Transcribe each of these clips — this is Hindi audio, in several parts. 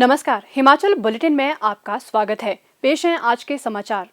नमस्कार, हिमाचल बुलेटिन में आपका स्वागत है। पेश हैं आज के समाचार।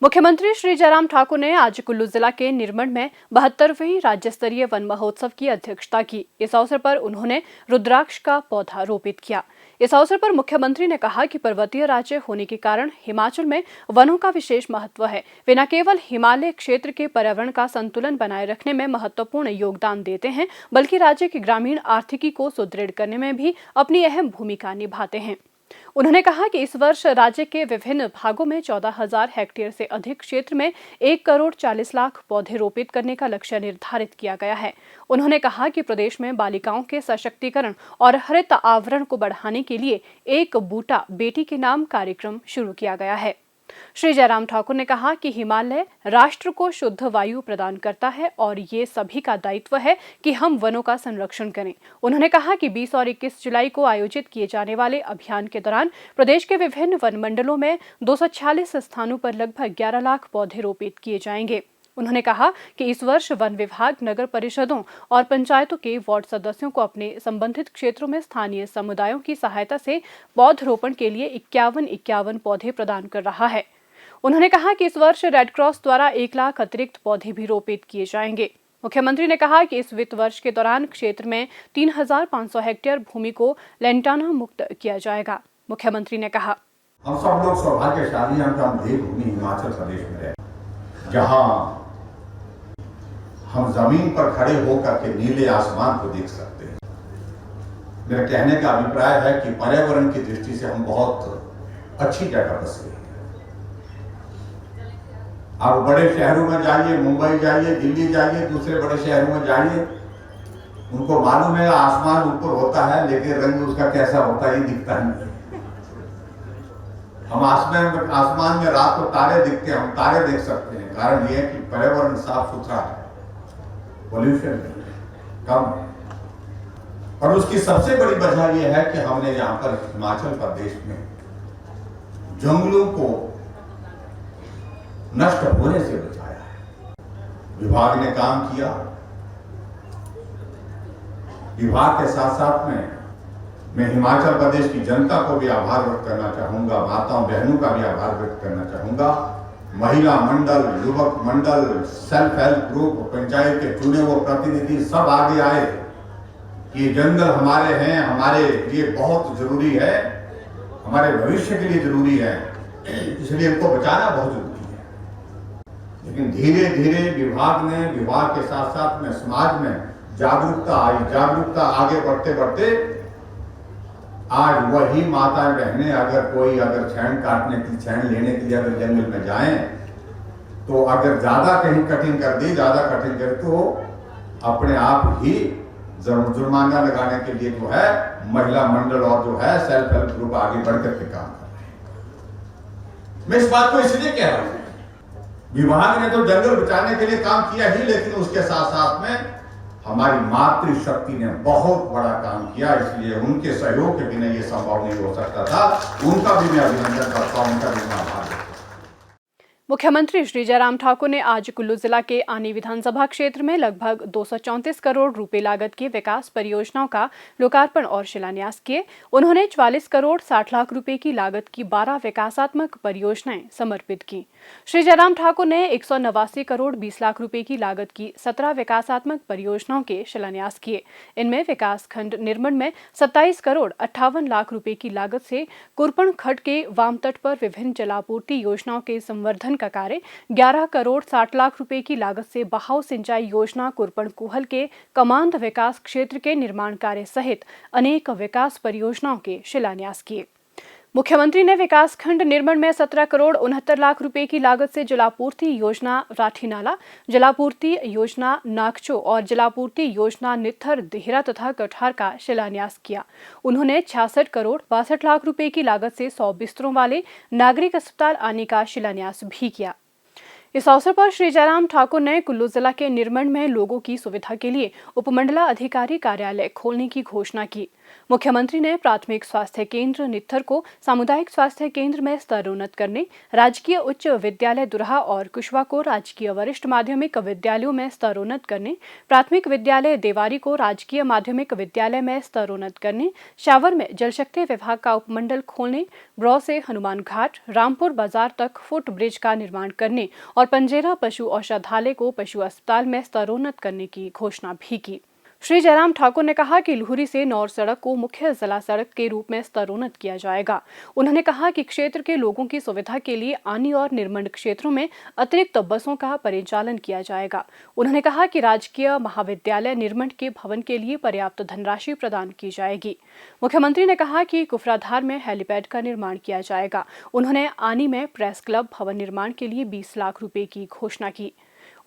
मुख्यमंत्री श्री जयराम ठाकुर ने आज कुल्लू जिला के निरमंड में 72वें राज्य स्तरीय वन महोत्सव की अध्यक्षता की। इस अवसर पर उन्होंने रुद्राक्ष का पौधा रोपित किया। इस अवसर पर मुख्यमंत्री ने कहा कि पर्वतीय राज्य होने के कारण हिमाचल में वनों का विशेष महत्व है। वे न केवल हिमालय क्षेत्र के पर्यावरण का संतुलन बनाए रखने में महत्वपूर्ण योगदान देते हैं, बल्कि राज्य की ग्रामीण आर्थिकी को सुदृढ़ करने में भी अपनी अहम भूमिका निभाते हैं। उन्होंने कहा कि इस वर्ष राज्य के विभिन्न भागों में 14,000 हेक्टेयर से अधिक क्षेत्र में 1 करोड़ 40 लाख पौधे रोपित करने का लक्ष्य निर्धारित किया गया है। उन्होंने कहा कि प्रदेश में बालिकाओं के सशक्तिकरण और हरित आवरण को बढ़ाने के लिए एक बूटा बेटी के नाम कार्यक्रम शुरू किया गया है। श्री जयराम ठाकुर ने कहा कि हिमालय राष्ट्र को शुद्ध वायु प्रदान करता है और ये सभी का दायित्व है कि हम वनों का संरक्षण करें। उन्होंने कहा कि 20 और 21 जुलाई को आयोजित किए जाने वाले अभियान के दौरान प्रदेश के विभिन्न वन मंडलों में 246 स्थानों पर लगभग 11 लाख पौधे रोपित किए जाएंगे। उन्होंने कहा कि इस वर्ष वन विभाग नगर परिषदों और पंचायतों के वार्ड सदस्यों को अपने संबंधित क्षेत्रों में स्थानीय समुदायों की सहायता से पौधरोपण के लिए 51 पौधे प्रदान कर रहा है। उन्होंने कहा कि इस वर्ष रेड क्रॉस द्वारा 1 लाख अतिरिक्त पौधे भी रोपित किए जाएंगे। मुख्यमंत्री ने कहा कि इस वित्त वर्ष के दौरान क्षेत्र में 3,500 हेक्टेयर भूमि को लैंटाना मुक्त किया जाएगा। मुख्यमंत्री ने कहा, हम सब लोग सौभाग्यशाली हैं कि हम देवभूमि हिमाचल प्रदेश में रहे, जहां हम जमीन पर खड़े होकर के नीले आसमान को देख सकते हैं। मेरे कहने का अभिप्राय है कि पर्यावरण की दृष्टि से हम बहुत अच्छी जगह बसे हैं। आप बड़े शहरों में जाइए, मुंबई जाइए, दिल्ली जाइए, दूसरे बड़े शहरों में जाइए, उनको मालूम है आसमान ऊपर होता है, लेकिन रंग उसका कैसा होता है ये दिखता नहीं। हम आसमान में रात को तारे दिखते हैं, हम तारे देख सकते हैं। कारण यह है कि पर्यावरण साफ सुथरा है, पोल्यूशन कम। और उसकी सबसे बड़ी वजह यह है कि हमने यहाँ पर हिमाचल प्रदेश में जंगलों को नष्ट होने से बचाया है। विभाग ने काम किया। विभाग के साथ साथ में मैं हिमाचल प्रदेश की जनता को भी आभार व्यक्त करना चाहूंगा, माताओं बहनों का भी आभार व्यक्त करना चाहूंगा। महिला मंडल, युवक मंडल, सेल्फ हेल्प ग्रुप, पंचायत के चुने हुए प्रतिनिधि सब आगे आए कि ये जंगल हमारे हैं, हमारे लिए बहुत जरूरी है, हमारे भविष्य के लिए जरूरी है, इसलिए इनको बचाना बहुत जरूरी है। लेकिन धीरे धीरे विभाग के साथ साथ में समाज में जागरूकता आई। जागरूकता आगे बढ़ते बढ़ते आज वही माता बहनें अगर छेन काटने की, छेन लेने के लिए अगर जंगल में जाएं, तो अगर ज्यादा कहीं कटिंग कर दी, ज्यादा कटिंग करे तो अपने आप ही जुर्माना लगाने के लिए जो है महिला मंडल और जो है सेल्फ हेल्प ग्रुप आगे बढ़कर के काम कर रहे हैं। मैं इस बात को इसलिए कह रहा हूं, विभाग ने तो जंगल बचाने के लिए काम किया ही, लेकिन उसके साथ साथ में हमारी मातृशक्ति ने बहुत बड़ा काम किया। इसलिए उनके सहयोग के बिना ये संभव नहीं हो सकता था। उनका भी मैं अभिनंदन करता हूं, उनका भी मैं आभार व्यक्त करता हूं। मुख्यमंत्री श्री जयराम ठाकुर ने आज कुल्लू जिला के आनी विधानसभा क्षेत्र में लगभग 234 करोड़ रुपए लागत की विकास परियोजनाओं का लोकार्पण और शिलान्यास किए। उन्होंने 44 करोड़ 60 लाख रुपए की लागत की 12 विकासात्मक परियोजनाएं समर्पित की। श्री जयराम ठाकुर ने 189 करोड़ 20 लाख रुपए की लागत की 17 विकासात्मक परियोजनाओं के शिलान्यास किए। इनमें विकास खंड निरमंड में 27 करोड़ 58 लाख रुपए की लागत से कुरपण खड्ड के वाम तट पर विभिन्न जलापूर्ति योजनाओं के संवर्धन का कार्य, 11 करोड़ 60 लाख रुपए की लागत से बहाव सिंचाई योजना कुरपण कुहल के कमांद विकास क्षेत्र के निर्माण कार्य सहित अनेक विकास परियोजनाओं के शिलान्यास किए। मुख्यमंत्री ने विकास खंड निरमंड में 17 करोड़ 69 लाख रुपए की लागत से जलापूर्ति योजना राठी नाला, जलापूर्ति योजना नागचो और जलापूर्ति योजना नित्थर देहरा तथा कठार का शिलान्यास किया। उन्होंने 66 करोड़ 62 लाख रुपए की लागत से 100 बिस्तरों वाले नागरिक अस्पताल आने का शिलान्यास भी किया। इस अवसर पर श्री जयराम ठाकुर ने कुल्लू जिला के निरमंड में लोगों की सुविधा के लिए उपमंडला अधिकारी कार्यालय खोलने की घोषणा की। मुख्यमंत्री ने प्राथमिक स्वास्थ्य केंद्र नित्थर को सामुदायिक स्वास्थ्य केंद्र में स्तरोन्नत करने, राजकीय उच्च विद्यालय दुरहा और कुशवा को राजकीय वरिष्ठ माध्यमिक विद्यालयों में स्तरोन्नत करने, प्राथमिक विद्यालय देवारी को राजकीय माध्यमिक विद्यालय में स्तरोन्नत करने, शावर में जल शक्ति विभाग का उपमंडल खोलने, ब्रौ से हनुमान घाट, रामपुर बाजार तक फुट ब्रिज का निर्माण करने और पंजेरा पशु औषधालय को पशु अस्पताल में स्तरोन्नत करने की घोषणा भी की। श्री जयराम ठाकुर ने कहा कि लुहरी से नौर सड़क को मुख्य जिला सड़क के रूप में स्तरोन्नत किया जाएगा। उन्होंने कहा कि क्षेत्र के लोगों की सुविधा के लिए आनी और निर्मंड क्षेत्रों में अतिरिक्त बसों का परिचालन किया जाएगा। उन्होंने कहा कि राजकीय महाविद्यालय निर्मंड के भवन के लिए पर्याप्त धनराशि प्रदान की जाएगी। मुख्यमंत्री ने कहा कि कुफराधार में हेलीपैड का निर्माण किया जाएगा। उन्होंने आनी में प्रेस क्लब भवन निर्माण के लिए 20 लाख रुपए की घोषणा की।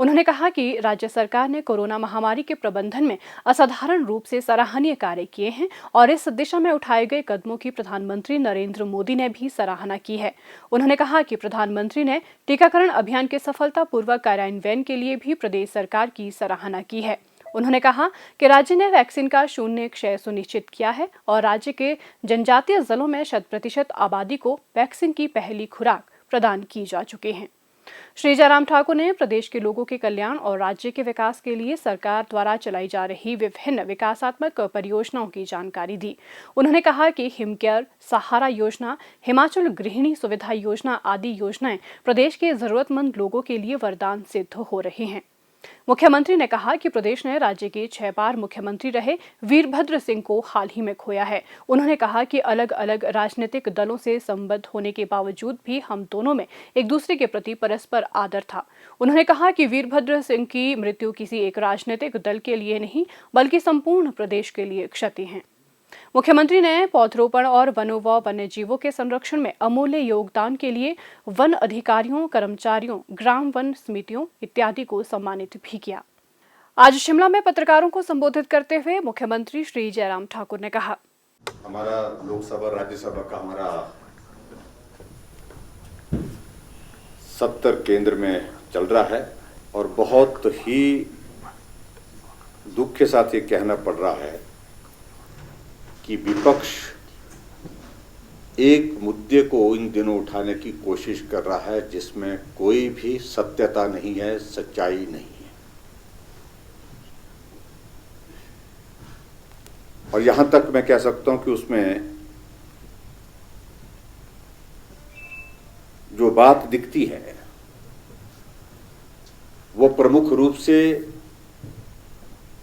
उन्होंने कहा कि राज्य सरकार ने कोरोना महामारी के प्रबंधन में असाधारण रूप से सराहनीय कार्य किए हैं और इस दिशा में उठाए गए कदमों की प्रधानमंत्री नरेंद्र मोदी ने भी सराहना की है। उन्होंने कहा कि प्रधानमंत्री ने टीकाकरण अभियान के सफलतापूर्वक कार्यान्वयन के लिए भी प्रदेश सरकार की सराहना की है। उन्होंने कहा कि राज्य ने वैक्सीन का शून्य क्षय सुनिश्चित किया है और राज्य के जनजातीय जिलों में 100% आबादी को वैक्सीन की पहली खुराक प्रदान की जा चुकी है। श्री जयराम ठाकुर ने प्रदेश के लोगों के कल्याण और राज्य के विकास के लिए सरकार द्वारा चलाई जा रही विभिन्न विकासात्मक परियोजनाओं की जानकारी दी। उन्होंने कहा कि हिमकेयर, सहारा योजना, हिमाचल गृहिणी सुविधा योजना आदि योजनाएं प्रदेश के जरूरतमंद लोगों के लिए वरदान सिद्ध हो रही हैं। मुख्यमंत्री ने कहा कि प्रदेश ने राज्य के 6 बार मुख्यमंत्री रहे वीरभद्र सिंह को हाल ही में खोया है। उन्होंने कहा कि अलग अलग राजनीतिक दलों से संबद्ध होने के बावजूद भी हम दोनों में एक दूसरे के प्रति परस्पर आदर था। उन्होंने कहा कि वीरभद्र सिंह की मृत्यु किसी एक राजनीतिक दल के लिए नहीं बल्कि संपूर्ण प्रदेश के लिए क्षति है। मुख्यमंत्री ने पौधरोपण और वनों व वन्य जीवों के संरक्षण में अमूल्य योगदान के लिए वन अधिकारियों, कर्मचारियों, ग्राम वन समितियों इत्यादि को सम्मानित भी किया। आज शिमला में पत्रकारों को संबोधित करते हुए मुख्यमंत्री श्री जयराम ठाकुर ने कहा, हमारा लोकसभा राज्यसभा का हमारा 70 केंद्र में चल रहा है और बहुत ही दुख के साथ ये कहना पड़ रहा है कि विपक्ष एक मुद्दे को इन दिनों उठाने की कोशिश कर रहा है जिसमें कोई भी सत्यता नहीं है, सच्चाई नहीं है। और यहां तक मैं कह सकता हूं कि उसमें जो बात दिखती है वो प्रमुख रूप से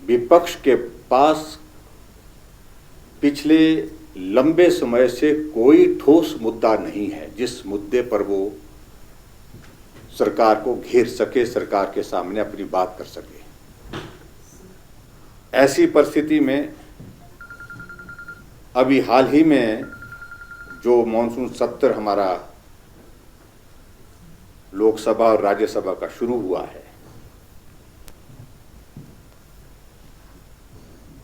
विपक्ष के पास पिछले लंबे समय से कोई ठोस मुद्दा नहीं है जिस मुद्दे पर वो सरकार को घेर सके, सरकार के सामने अपनी बात कर सके। ऐसी परिस्थिति में अभी हाल ही में जो मॉनसून सत्र हमारा लोकसभा और राज्यसभा का शुरू हुआ है,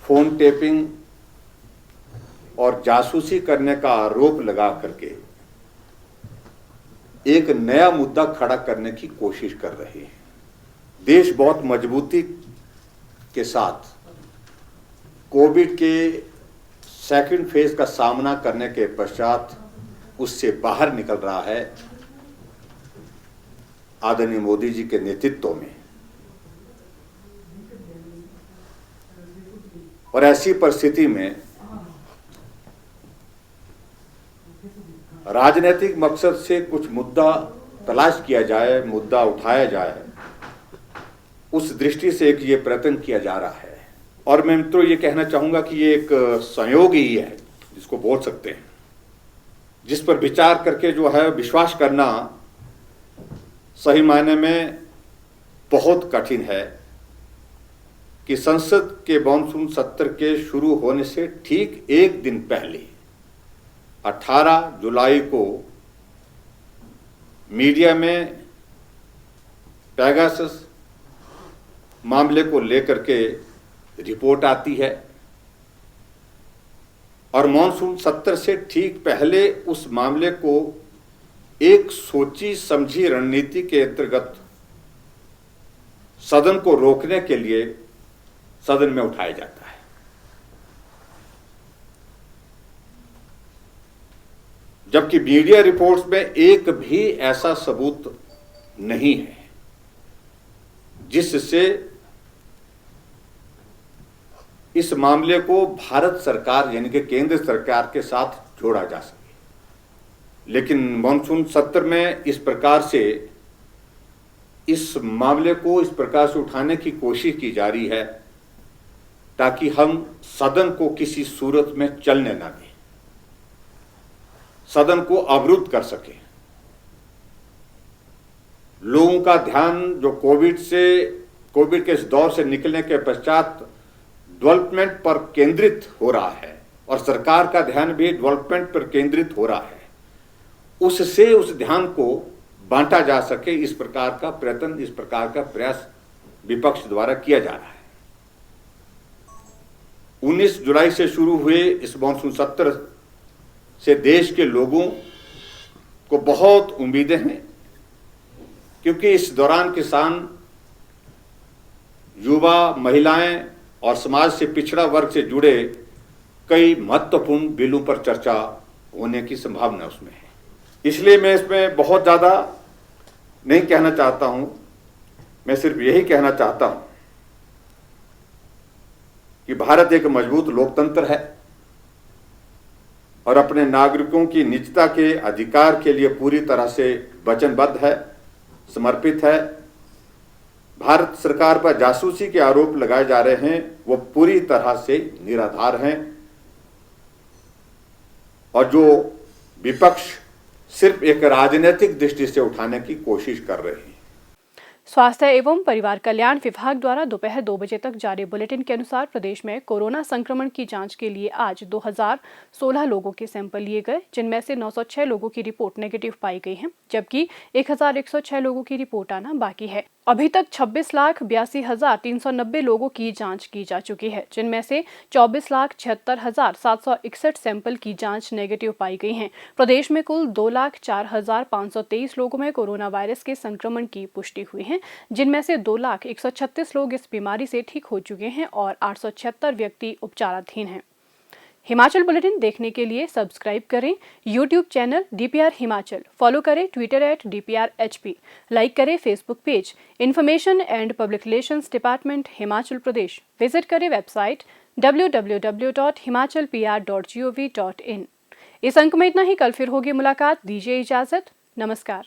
फोन टेपिंग और जासूसी करने का आरोप लगा करके एक नया मुद्दा खड़ा करने की कोशिश कर रहे हैं। देश बहुत मजबूती के साथ कोविड के सेकंड फेज का सामना करने के पश्चात उससे बाहर निकल रहा है आदरणीय मोदी जी के नेतृत्व में। और ऐसी परिस्थिति में राजनीतिक मकसद से कुछ मुद्दा तलाश किया जाए, मुद्दा उठाया जाए, उस दृष्टि से एक ये प्रयत्न किया जा रहा है। और मैं मित्रों ये कहना चाहूंगा कि ये एक संयोग ही है जिसको बोल सकते हैं, जिस पर विचार करके जो है विश्वास करना सही मायने में बहुत कठिन है कि संसद के मॉनसून सत्र के शुरू होने से ठीक एक दिन पहले 18 जुलाई को मीडिया में पेगासस मामले को लेकर के रिपोर्ट आती है और मॉनसून सत्र से ठीक पहले उस मामले को एक सोची समझी रणनीति के अंतर्गत सदन को रोकने के लिए सदन में उठाया जाता है। जबकि मीडिया रिपोर्ट्स में एक भी ऐसा सबूत नहीं है जिससे इस मामले को भारत सरकार यानी कि केंद्र सरकार के साथ जोड़ा जा सके। लेकिन मॉनसून सत्र में इस प्रकार से इस मामले को इस प्रकार से उठाने की कोशिश की जा रही है ताकि हम सदन को किसी सूरत में चलने ना दें, सदन को अवरुद्ध कर सके। लोगों का ध्यान जो कोविड के इस दौर से निकलने के पश्चात डेवलपमेंट पर केंद्रित हो रहा है और सरकार का ध्यान भी डेवलपमेंट पर केंद्रित हो रहा है, उससे उस ध्यान को बांटा जा सके, इस प्रकार का प्रयत्न, इस प्रकार का प्रयास विपक्ष द्वारा किया जा रहा है। 19 जुलाई से शुरू हुए इस मॉनसून सत्र से देश के लोगों को बहुत उम्मीदें हैं, क्योंकि इस दौरान किसान, युवा, महिलाएं और समाज से पिछड़ा वर्ग से जुड़े कई महत्वपूर्ण बिलों पर चर्चा होने की संभावना उसमें है। इसलिए मैं इसमें बहुत ज़्यादा नहीं कहना चाहता हूं, मैं सिर्फ यही कहना चाहता हूं कि भारत एक मजबूत लोकतंत्र है और अपने नागरिकों की निजता के अधिकार के लिए पूरी तरह से वचनबद्ध है, समर्पित है। भारत सरकार पर जासूसी के आरोप लगाए जा रहे हैं, वो पूरी तरह से निराधार हैं और जो विपक्ष सिर्फ एक राजनीतिक दृष्टि से उठाने की कोशिश कर रहे हैं। स्वास्थ्य एवं परिवार कल्याण विभाग द्वारा दोपहर 2 बजे तक जारी बुलेटिन के अनुसार प्रदेश में कोरोना संक्रमण की जांच के लिए आज 2016 लोगों के सैंपल लिए गए, जिनमें से 906 लोगों की रिपोर्ट नेगेटिव पाई गई है, जबकि 1106 लोगों की रिपोर्ट आना बाकी है। अभी तक 26,82,390 लोगों की जांच की जा चुकी है, जिनमें से 24,76,761 सैंपल की जांच नेगेटिव पाई गई है। प्रदेश में कुल 2,04,523 लोगों में कोरोना वायरस के संक्रमण की पुष्टि हुई है, जिनमें से 2,136 लोग इस बीमारी से ठीक हो चुके हैं और 876 व्यक्ति उपचाराधीन हैं। हिमाचल बुलेटिन देखने के लिए सब्सक्राइब करें YouTube channel DPR Himachal, follow करें ट्विटर @DPRHP, लाइक करें Facebook page information and public relations department Himachal Pradesh, visit करें वेबसाइट www.himachalpr.gov.in। इस अंक में इतना ही, कल फिर होगी मुलाकात, दीजिए इजाजत, नमस्कार।